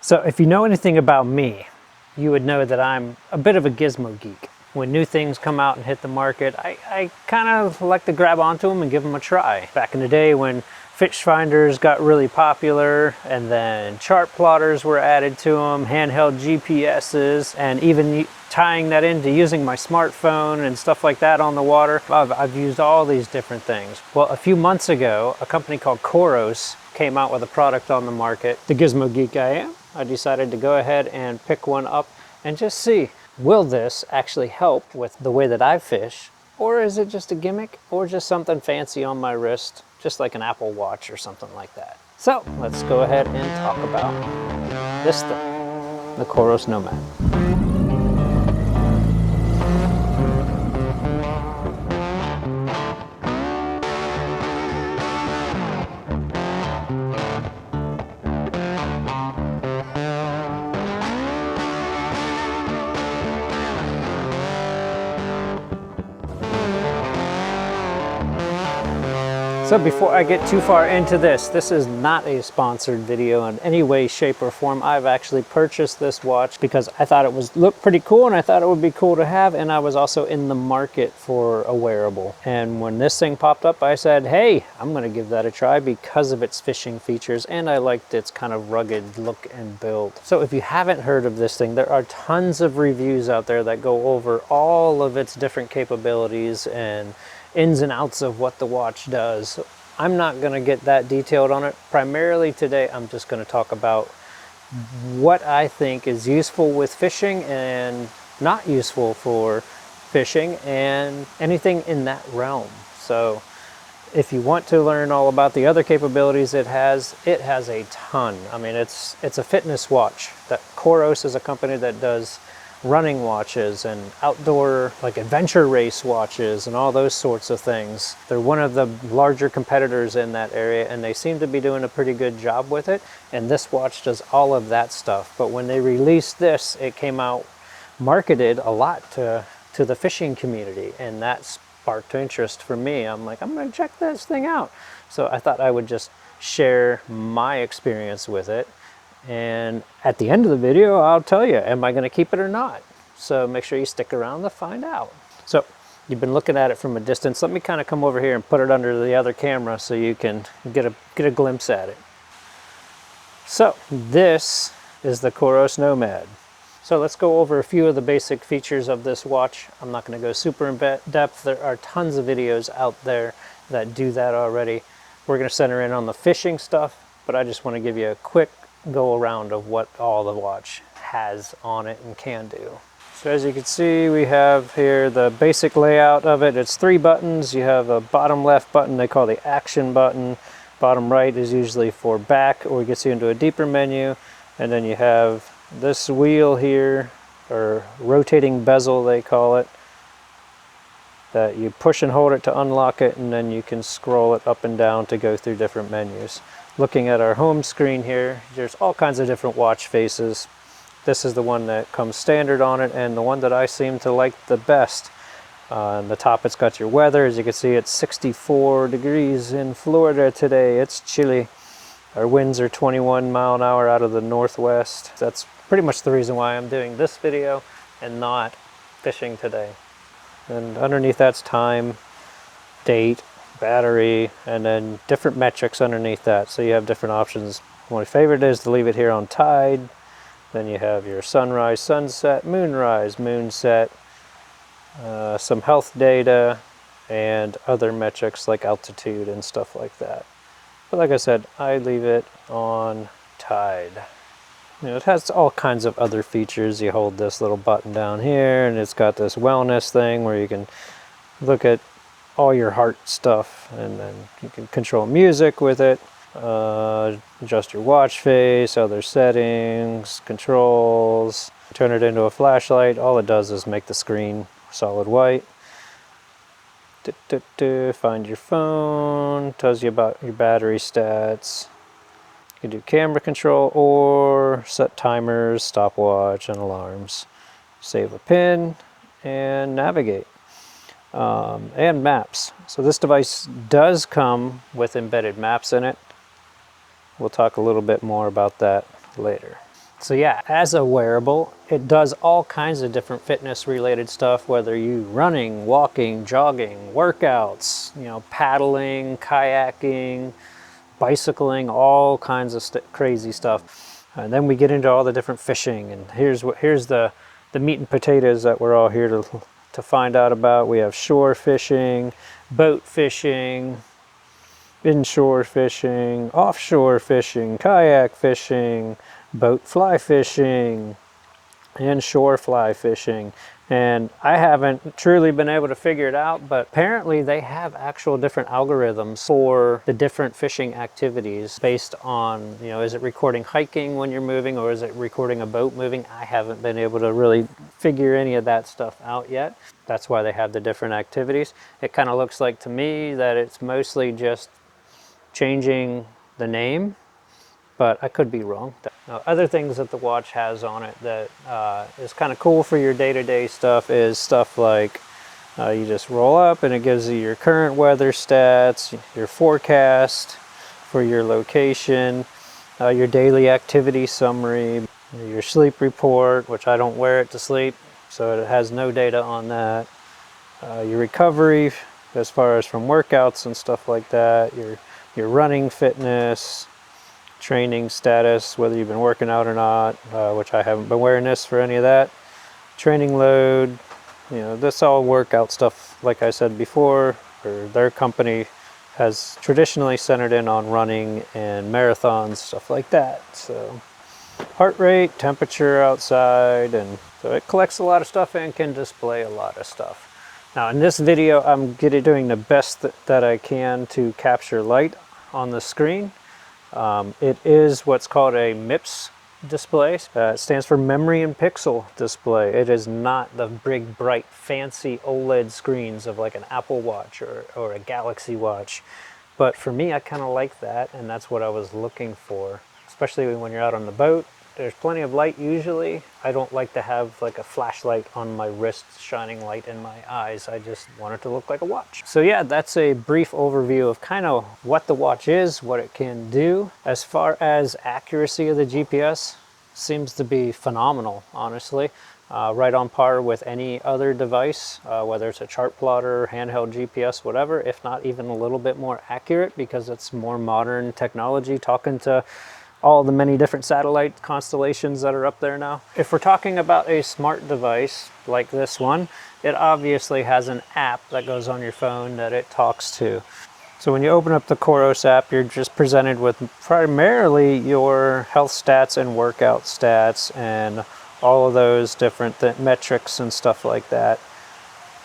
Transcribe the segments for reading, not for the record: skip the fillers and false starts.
So if you know anything about me, you would know that I'm a bit of a gizmo geek. When new things come out and hit the market, I kind of like to grab onto them and give them a try. Back in the day when fish finders got really popular and then chart plotters were added to them, handheld GPSs, and even tying that into using my smartphone and stuff like that on the water, I've used all these different things. Well, a few months ago, a company called COROS came out with a product on the market. The gizmo geek I am, I decided to go ahead and pick one up and just see, will this actually help with the way that I fish? Or is it just a gimmick or just something fancy on my wrist, just like an Apple Watch or something like that? So let's go ahead and talk about this thing, the COROS Nomad. So before I get too far into this is not a sponsored video in any way, shape, or form. I've actually purchased this watch because I thought it looked pretty cool and I thought it would be cool to have, and I was also in the market for a wearable. And when this thing popped up, I said, hey, I'm gonna give that a try because of its fishing features, and I liked its kind of rugged look and build. So if you haven't heard of this thing, there are tons of reviews out there that go over all of its different capabilities and ins and outs of what the watch does. I'm not going to get that detailed on it. Primarily today, I'm just going to talk about what I think is useful with fishing and not useful for fishing and anything in that realm. So if you want to learn all about the other capabilities it has a ton. I mean, it's a fitness watch. That COROS is a company that does running watches and outdoor like adventure race watches and all those sorts of things. They're one of the larger competitors in that area, and they seem to be doing a pretty good job with it, and this watch does all of that stuff. But when they released this, it came out marketed a lot to the fishing community, and that sparked interest for me. I'm like, I'm gonna check this thing out. So I thought I would just share my experience with it. And at the end of the video, I'll tell you, am I going to keep it or not? So make sure you stick around to find out. So you've been looking at it from a distance. Let me kind of come over here and put it under the other camera so you can get a glimpse at it. So this is the COROS Nomad. So let's go over a few of the basic features of this watch. I'm not going to go super in depth. There are tons of videos out there that do that already. We're going to center in on the fishing stuff, but I just want to give you a quick go around of what all the watch has on it and can do. So as you can see, we have here the basic layout of it. It's 3 buttons. You have a bottom left button they call the action button. Bottom right is usually for back, or it gets you into a deeper menu. And then you have this wheel here, or rotating bezel they call it, that you push and hold it to unlock it, and then you can scroll it up and down to go through different menus. Looking at our home screen here, there's all kinds of different watch faces. This is the one that comes standard on it, and the one that I seem to like the best. On the top, it's got your weather. As you can see, it's 64 degrees in Florida today. It's chilly. Our winds are 21 mile an hour out of the northwest. That's pretty much the reason why I'm doing this video and not fishing today. And underneath that's time, date, battery, and then different metrics underneath that. So you have different options. My favorite is to leave it here on tide. Then you have your sunrise, sunset, moonrise, moonset, some health data, and other metrics like altitude and stuff like that. But like I said, I leave it on tide. You know, it has all kinds of other features. You hold this little button down here, and it's got this wellness thing where you can look at all your heart stuff, and then you can control music with it, adjust your watch face, other settings, controls, turn it into a flashlight. All it does is make the screen solid white. Find your phone, tells you about your battery stats. You can do camera control or set timers, stopwatch, and alarms. Save a pin and navigate. And maps. So this device does come with embedded maps in it. We'll talk a little bit more about that later. So yeah, as a wearable, it does all kinds of different fitness related stuff, whether you running, walking, jogging, workouts, you know, paddling, kayaking, bicycling, all kinds of crazy stuff. And then we get into all the different fishing, and here's the meat and potatoes that we're all here to find out about. We have shore fishing, boat fishing, inshore fishing, offshore fishing, kayak fishing, boat fly fishing, and shore fly fishing. And I haven't truly been able to figure it out, but apparently they have actual different algorithms for the different fishing activities based on, you know, is it recording hiking when you're moving, or is it recording a boat moving? I haven't been able to really figure any of that stuff out yet. That's why they have the different activities. It kind of looks like to me that it's mostly just changing the name, but I could be wrong. Now, other things that the watch has on it that is kind of cool for your day-to-day stuff is stuff like you just roll up and it gives you your current weather stats, your forecast for your location, your daily activity summary, your sleep report, which I don't wear it to sleep, so it has no data on that, your recovery as far as from workouts and stuff like that, your running fitness, training status, whether you've been working out or not, which I haven't been wearing this for any of that, training load, you know, this all workout stuff, like I said before, or their company has traditionally centered in on running and marathons, stuff like that. So heart rate, temperature outside, and so it collects a lot of stuff and can display a lot of stuff. Now in this video, I'm doing the best that I can to capture light on the screen. It is what's called a MIPS display. It stands for memory and pixel display. It is not the big, bright, fancy OLED screens of like an Apple Watch or a Galaxy Watch. But for me, I kind of like that, and that's what I was looking for, especially when you're out on the boat. There's plenty of light usually. I don't like to have like a flashlight on my wrist shining light in my eyes. I just want it to look like a watch. So yeah, that's a brief overview of kind of what the watch is, what it can do. As far as accuracy of the GPS, seems to be phenomenal, honestly. Right on par with any other device, whether it's a chart plotter, handheld GPS, whatever, if not even a little bit more accurate because it's more modern technology talking to all the many different satellite constellations that are up there now. If we're talking about a smart device like this one, it obviously has an app that goes on your phone that it talks to. So when you open up the COROS app, you're just presented with primarily your health stats and workout stats and all of those different metrics and stuff like that.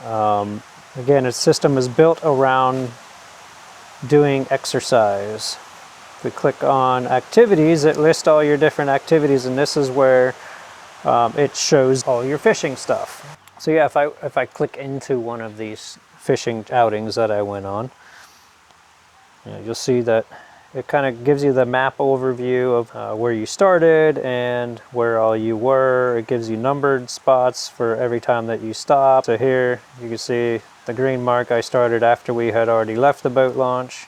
Again, its system is built around doing exercise. If we click on activities, it lists all your different activities, and this is where it shows all your fishing stuff. So yeah, if I click into one of these fishing outings that I went on, you'll see that it kind of gives you the map overview of where you started and where all you were. It gives you numbered spots for every time that you stop. So here you can see the green mark I started after we had already left the boat launch.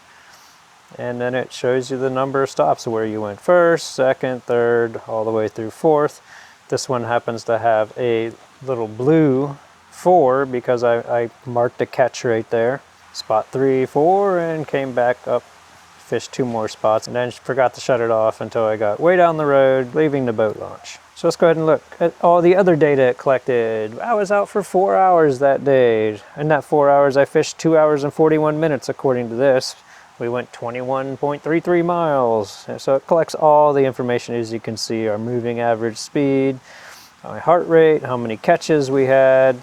And then it shows you the number of stops where you went first, second, third, all the way through fourth. This one happens to have a little blue 4 because I marked a catch right there. Spot 3, 4, and came back up, fished 2 more spots, and then forgot to shut it off until I got way down the road, leaving the boat launch. So let's go ahead and look at all the other data it collected. I was out for 4 hours that day. In that 4 hours, I fished 2 hours and 41 minutes according to this. We went 21.33 miles. So it collects all the information, as you can see, our moving average speed, my heart rate, how many catches we had.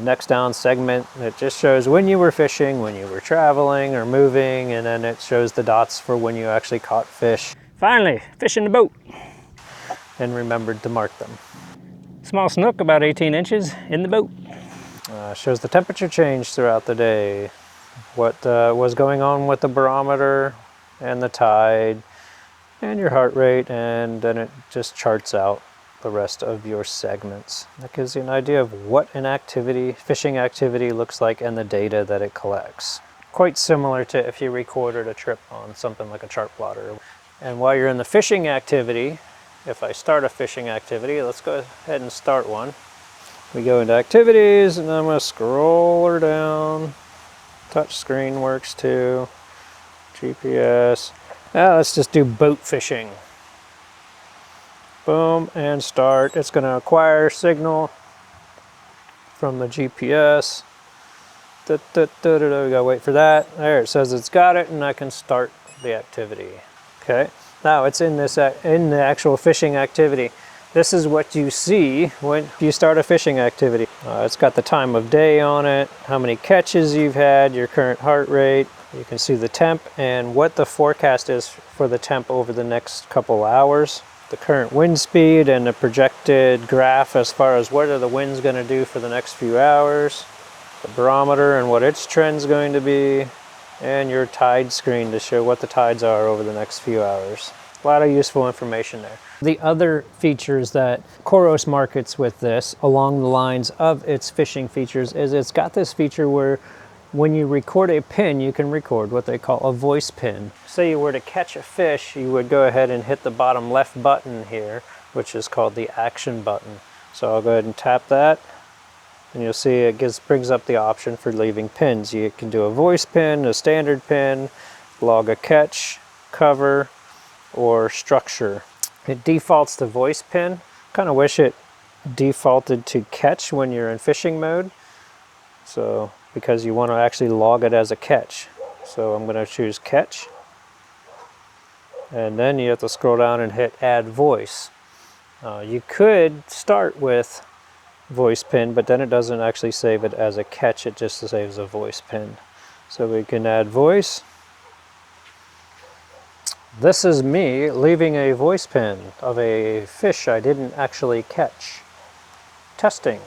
Next down segment, it just shows when you were fishing, when you were traveling or moving, and then it shows the dots for when you actually caught fish. Finally, fish in the boat. And remembered to mark them. Small snook, about 18 inches, in the boat. Shows the temperature change throughout the day. What was going on with the barometer and the tide and your heart rate, and then it just charts out the rest of your segments. That gives you an idea of what an activity, fishing activity, looks like and the data that it collects. Quite similar to if you recorded a trip on something like a chart plotter. And while you're in the fishing activity, if I start a fishing activity. Let's go ahead and start one. We go into activities, and I'm going to scroll her down. Touch screen works too. GPS. Now let's just do boat fishing. Boom, and start. It's going to acquire signal from the GPS. We gotta wait for that. There, it says it's got it, and I can start the activity. Okay, now it's in this in the actual fishing activity. This is what you see when you start a fishing activity. It's got the time of day on it, how many catches you've had, your current heart rate. You can see the temp and what the forecast is for the temp over the next couple hours. The current wind speed and the projected graph as far as what are the winds going to do for the next few hours. The barometer and what its trend's going to be, and your tide screen to show what the tides are over the next few hours. A lot of useful information there. The other features that COROS markets with this, along the lines of its fishing features, is it's got this feature where when you record a pin, you can record what they call a voice pin. Say you were to catch a fish, you would go ahead and hit the bottom left button here, which is called the action button. So I'll go ahead and tap that, and you'll see it brings up the option for leaving pins. You can do a voice pin, a standard pin, log a catch, cover, or structure. It defaults to voice pin. Kind of wish it defaulted to catch when you're in fishing mode. So, because you want to actually log it as a catch. So I'm going to choose catch. And then you have to scroll down and hit add voice. You could start with voice pin, but then it doesn't actually save it as a catch, it just saves a voice pin. So we can add voice. This is me leaving a voice pin of a fish I didn't actually catch. Testing.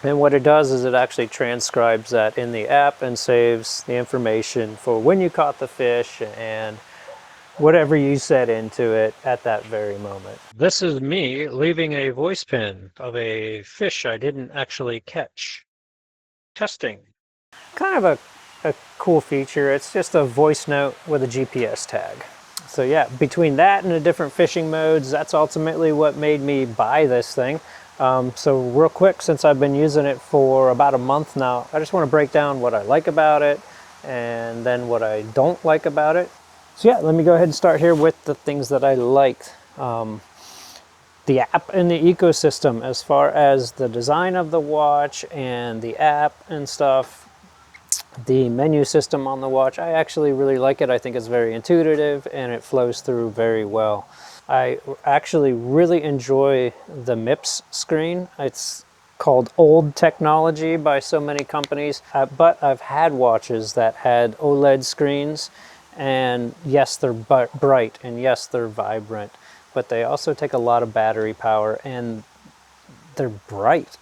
And what it does is it actually transcribes that in the app and saves the information for when you caught the fish and whatever you set into it at that very moment. This is me leaving a voice pin of a fish I didn't actually catch. Testing. Kind of a cool feature. It's just a voice note with a GPS tag. So yeah, between that and the different fishing modes, that's ultimately what made me buy this thing. So real quick, since I've been using it for about a month now, I just want to break down what I like about it and then what I don't like about it. So yeah, let me go ahead and start here with the things that I liked. The app and the ecosystem, as far as the design of the watch and the app and stuff. The menu system on the watch, I actually really like it. I think it's very intuitive and it flows through very well. I actually really enjoy the MIPS screen. It's called old technology by so many companies, but I've had watches that had OLED screens, and yes, they're bright, and yes, they're vibrant, but they also take a lot of battery power, and they're bright.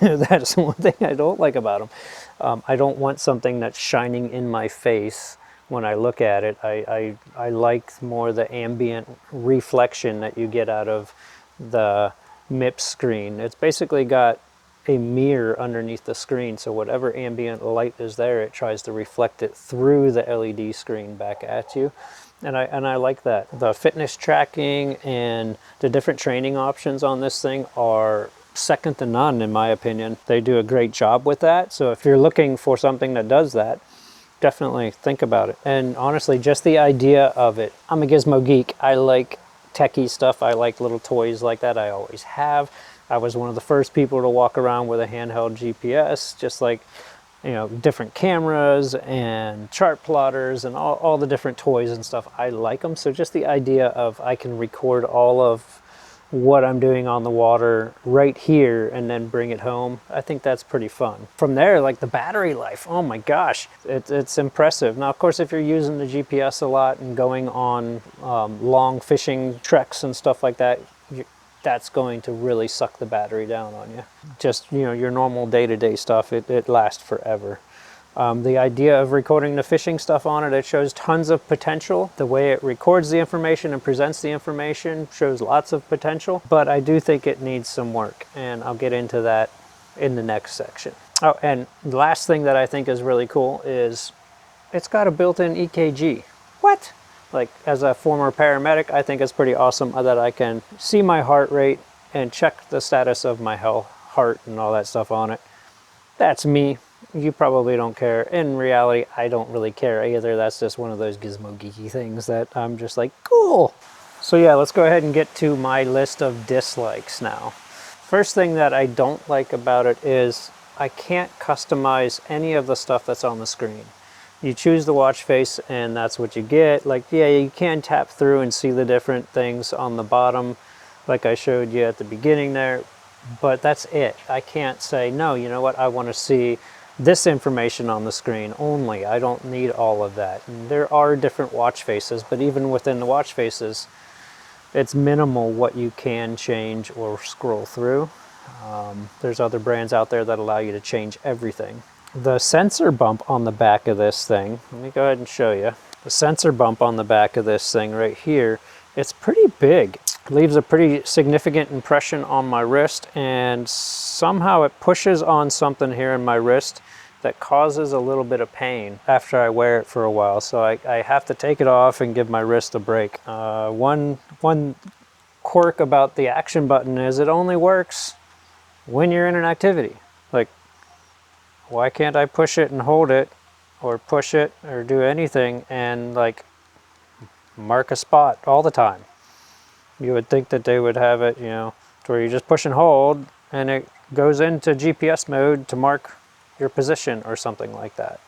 That's one thing I don't like about them. I don't want something that's shining in my face when I look at it. I like more the ambient reflection that you get out of the MIPS screen. It's basically got a mirror underneath the screen, so whatever ambient light is there, it tries to reflect it through the LED screen back at you. And I like that. The fitness tracking and the different training options on this thing are second to none, in my opinion. They do a great job with that. So if you're looking for something that does that, definitely think about it. And honestly, just the idea of it. I'm a gizmo geek. I like techie stuff. I like little toys like that. I always have. I was one of the first people to walk around with a handheld GPS, just like, you know, different cameras and chart plotters and all the different toys and stuff. I like them. So just the idea of I can record all of what I'm doing on the water right here and then bring it home, I think that's pretty fun. From there, like the battery life, oh my gosh, it's impressive. Now, of course, if you're using the GPS a lot and going on long fishing treks and stuff like that, that's going to really suck the battery down on you. Just, you know, your normal day-to-day stuff, it lasts forever. The idea of recording the fishing stuff on it, it shows tons of potential. The way it records the information and presents the information shows lots of potential, but I do think it needs some work, and I'll get into that in the next section. Oh, and the last thing that I think is really cool is it's got a built-in EKG. What? Like, as a former paramedic, I think it's pretty awesome that I can see my heart rate and check the status of my heart and all that stuff on it. That's me. You probably don't care. In reality, I don't really care either. That's just one of those gizmo geeky things that I'm just like, cool. So yeah, let's go ahead and get to my list of dislikes now. First thing that I don't like about it is I can't customize any of the stuff that's on the screen. You choose the watch face and that's what you get. Like, yeah, you can tap through and see the different things on the bottom, like I showed you at the beginning there, but that's it. I can't say, no, you know what, I want to see this information on the screen only. I don't need all of that. And there are different watch faces, but even within the watch faces, it's minimal what you can change or scroll through. There's other brands out there that allow you to change everything. The sensor bump on the back of this thing, let me go ahead and show you. The sensor bump on the back of this thing right here, it's pretty big. It leaves a pretty significant impression on my wrist, and somehow it pushes on something here in my wrist that causes a little bit of pain after I wear it for a while. So I have to take it off and give my wrist a break. One quirk about the action button is it only works when you're in an activity. Like, why can't I push it and hold it, or push it or do anything and like mark a spot all the time? You would think that they would have it, you know, to where you just push and hold and it goes into GPS mode to mark your position or something like that.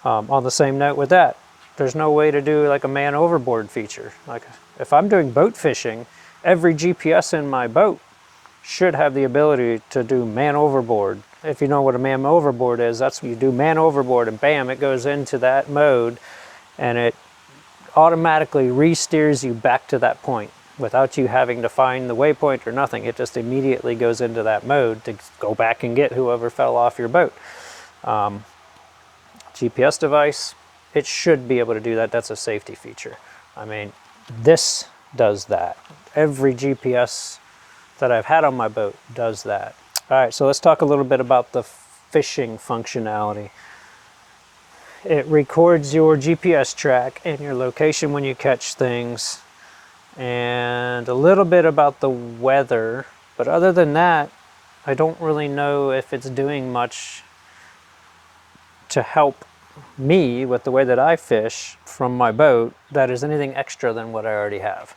On the same note with that, there's no way to do like a man overboard feature. Like, if I'm doing boat fishing, every GPS in my boat should have the ability to do man overboard. If you know what a man overboard is, that's what you do, man overboard, and bam, it goes into that mode and it automatically re-steers you back to that point without you having to find the waypoint or nothing. It just immediately goes into that mode to go back and get whoever fell off your boat. GPS device, it should be able to do that. That's a safety feature. I mean, this does that. Every GPS that I've had on my boat does that. All right, so let's talk a little bit about the fishing functionality. It records your GPS track and your location when you catch things, and a little bit about the weather. But other than that, I don't really know if it's doing much to help me with the way that I fish from my boat that is anything extra than what I already have.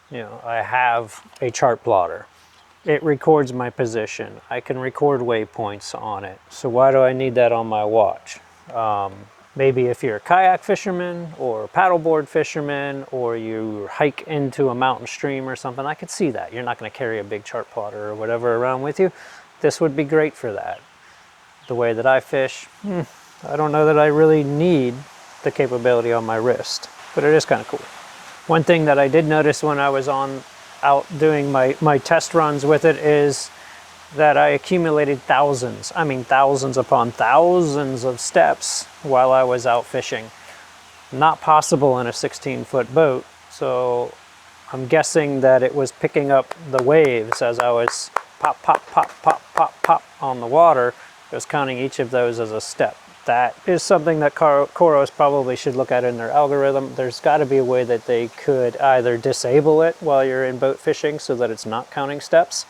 You know, I have a chart plotter. It records my position. I can record waypoints on it. So why do I need that on my watch? Maybe if you're a kayak fisherman or a paddleboard fisherman, or you hike into a mountain stream or something, I could see that. You're not going to carry a big chart plotter or whatever around with you. This would be great for that. The way that I fish, I don't know that I really need the capability on my wrist, but it is kind of cool. One thing that I did notice when I was out doing my test runs with it is that I accumulated thousands upon thousands of steps while I was out fishing. Not possible in a 16-foot boat, so I'm guessing that it was picking up the waves as I was pop, pop, pop, pop, pop, pop on the water. It was counting each of those as a step. That is something that COROS probably should look at in their algorithm. There's got to be a way that they could either disable it while you're in boat fishing so that it's not counting steps,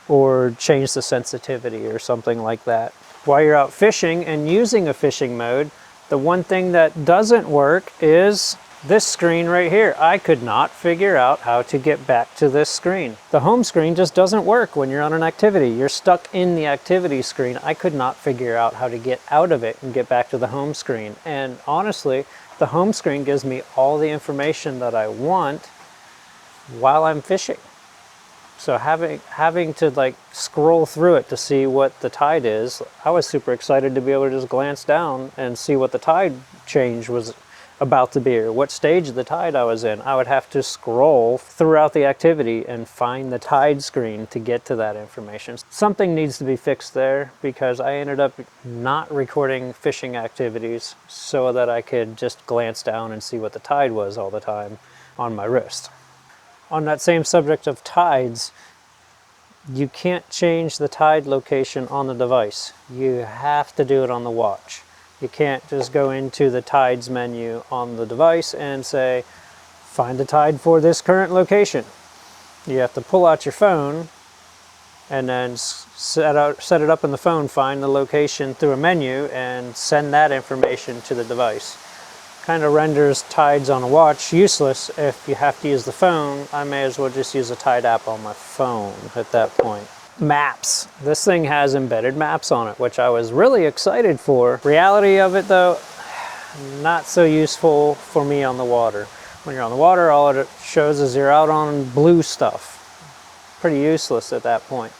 or change the sensitivity or something like that. While you're out fishing and using a fishing mode, the one thing that doesn't work is this screen right here. I could not figure out how to get back to this screen. The home screen just doesn't work when you're on an activity. You're stuck in the activity screen. I could not figure out how to get out of it and get back to the home screen. And honestly, the home screen gives me all the information that I want while I'm fishing. So having to like scroll through it to see what the tide is, I was super excited to be able to just glance down and see what the tide change was about to be, or what stage of the tide I was in. I would have to scroll throughout the activity and find the tide screen to get to that information. Something needs to be fixed there, because I ended up not recording fishing activities so that I could just glance down and see what the tide was all the time on my wrist. On that same subject of tides, you can't change the tide location on the device. You have to do it on the watch. You can't just go into the tides menu on the device and say, find the tide for this current location. You have to pull out your phone and then set it up in the phone, find the location through a menu, and send that information to the device. Kind of renders tides on a watch useless. If you have to use the phone, I may as well just use a tide app on my phone at that point. Maps. This thing has embedded maps on it, which I was really excited for. Reality of it though, not so useful for me on the water. When you're on the water, all it shows is you're out on blue stuff. Pretty useless at that point.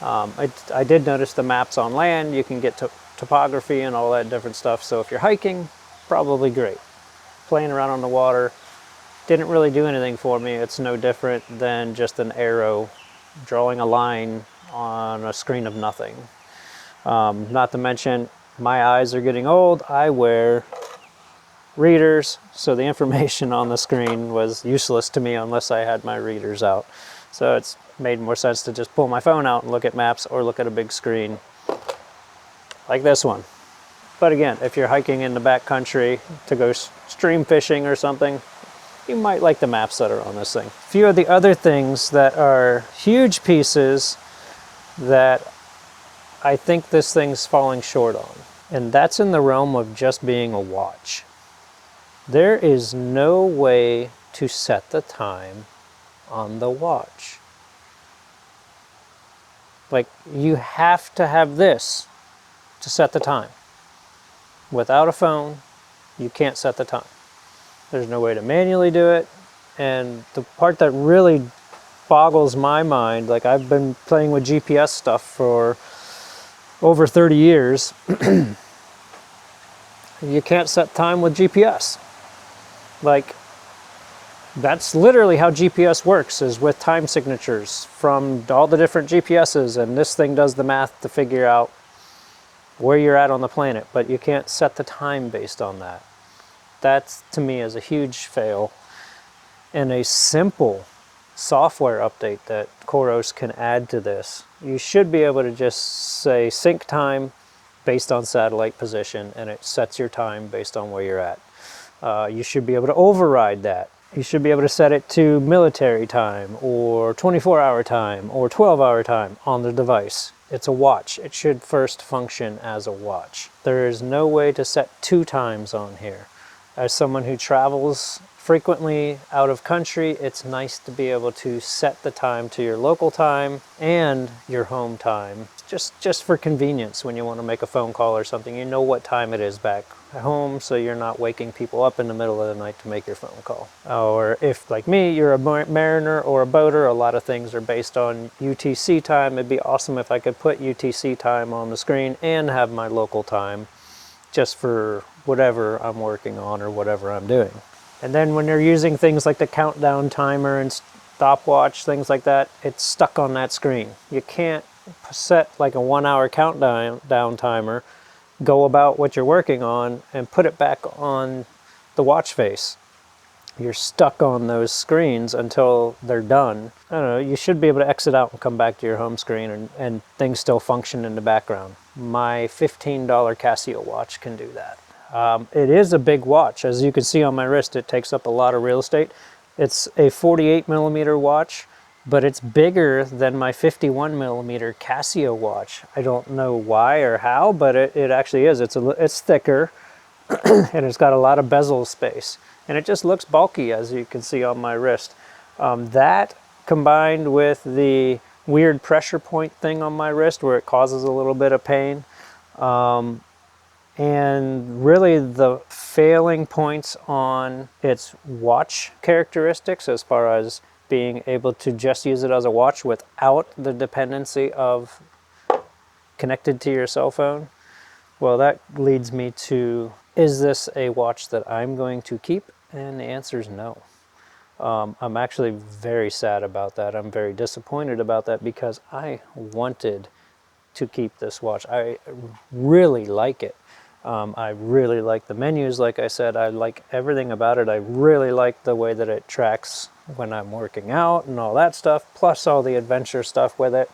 I did notice the maps on land. You can get topography and all that different stuff. So if you're hiking, probably great. Playing around on the water didn't really do anything for me. It's no different than just an arrow drawing a line on a screen of nothing. Not to mention, my eyes are getting old. I wear readers, so the information on the screen was useless to me unless I had my readers out. So it's made more sense to just pull my phone out and look at maps or look at a big screen like this one. But again, if you're hiking in the backcountry to go stream fishing or something, you might like the maps that are on this thing. A few of the other things that are huge pieces that I think this thing's falling short on, and that's in the realm of just being a watch. There is no way to set the time on the watch. Like, you have to have this to set the time. Without a phone, you can't set the time. There's no way to manually do it. And the part that really boggles my mind, like I've been playing with GPS stuff for over 30 years. You can't set time with GPS. Like, that's literally how GPS works, is with time signatures from all the different GPSs, and this thing does the math to figure out where you're at on the planet, but you can't set the time based on that. That, to me, is a huge fail. And a simple software update that COROS can add to this, you should be able to just say sync time based on satellite position, and it sets your time based on where you're at. You should be able to override that. You should be able to set it to military time or 24-hour time or 12-hour time on the device. It's a watch. It should first function as a watch. There is no way to set two times on here. As someone who travels frequently out of country, it's nice to be able to set the time to your local time and your home time. Just for convenience, when you want to make a phone call or something, you know what time it is back home, so you're not waking people up in the middle of the night to make your phone call. Or if, like me, you're a mariner or a boater, a lot of things are based on UTC time. It'd be awesome if I could put UTC time on the screen and have my local time just for whatever I'm working on or whatever I'm doing. And then when you're using things like the countdown timer and stopwatch, things like that, it's stuck on that screen. You can't set like a 1-hour countdown timer, go about what you're working on, and put it back on the watch face. You're stuck on those screens until they're done. I don't know, you should be able to exit out and come back to your home screen and things still function in the background. My $15 Casio watch can do that. It is a big watch. As you can see on my wrist, it takes up a lot of real estate. It's a 48mm watch, but it's bigger than my 51mm Casio watch. I don't know why or how, but it actually is. It's thicker, and it's got a lot of bezel space. And it just looks bulky, as you can see on my wrist. That, combined with the weird pressure point thing on my wrist where it causes a little bit of pain, and really the failing points on its watch characteristics as far as being able to just use it as a watch without the dependency of connected to your cell phone. Well, that leads me to, is this a watch that I'm going to keep? And the answer is no. I'm actually very sad about that. I'm very disappointed about that because I wanted to keep this watch. I really like it. I really like the menus, like I said. I like everything about it. I really like the way that it tracks when I'm working out and all that stuff, plus all the adventure stuff with it.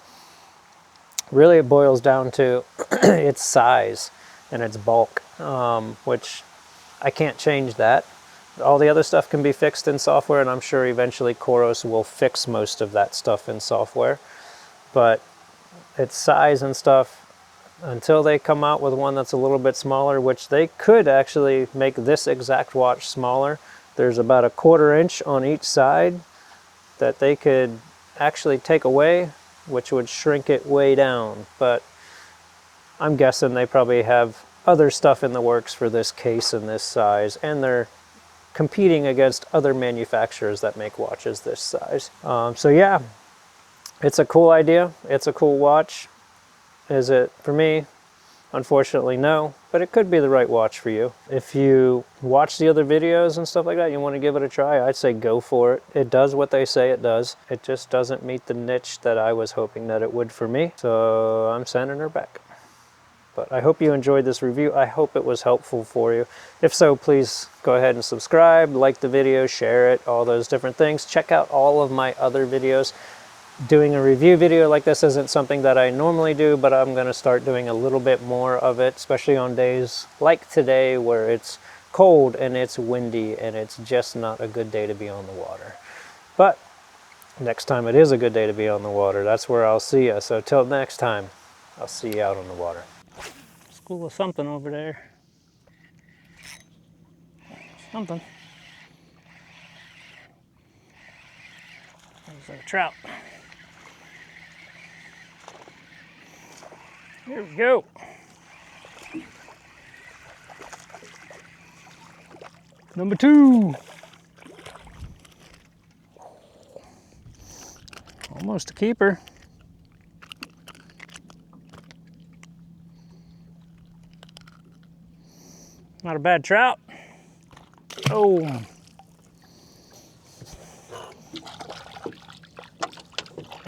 Really, it boils down to its size and its bulk, which I can't change that. All the other stuff can be fixed in software, and I'm sure eventually COROS will fix most of that stuff in software. But its size and stuff, until they come out with one that's a little bit smaller, which they could actually make this exact watch smaller. There's about a 1/4 inch on each side that they could actually take away, which would shrink it way down. But I'm guessing they probably have other stuff in the works for this case and this size, and they're competing against other manufacturers that make watches this size. So yeah, it's a cool idea. It's a cool watch. Is it for me? Unfortunately, no, but it could be the right watch for you. If you watch the other videos and stuff like that, you want to give it a try, I'd say go for it. It does what they say it does. It just doesn't meet the niche that I was hoping that it would for me. So I'm sending her back. But I hope you enjoyed this review. I hope it was helpful for you. If so, please go ahead and subscribe, like the video, share it, all those different things. Check out all of my other videos. Doing a review video like this isn't something that I normally do, but I'm going to start doing a little bit more of it, especially on days like today where it's cold and it's windy and it's just not a good day to be on the water. But next time it is a good day to be on the water, that's where I'll see you. So till next time, I'll see you out on the water. School of something over there. Something. There's a trout. Here we go. Number 2. Almost a keeper. Not a bad trout. Oh.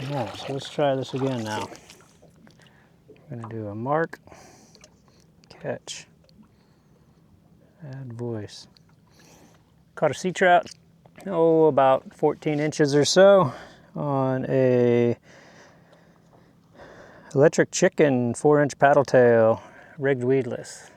Yeah, so let's try this again now. I'm gonna do a mark, catch, add voice. Caught a sea trout, about 14 inches or so on a electric chicken 4-inch paddle tail, rigged weedless.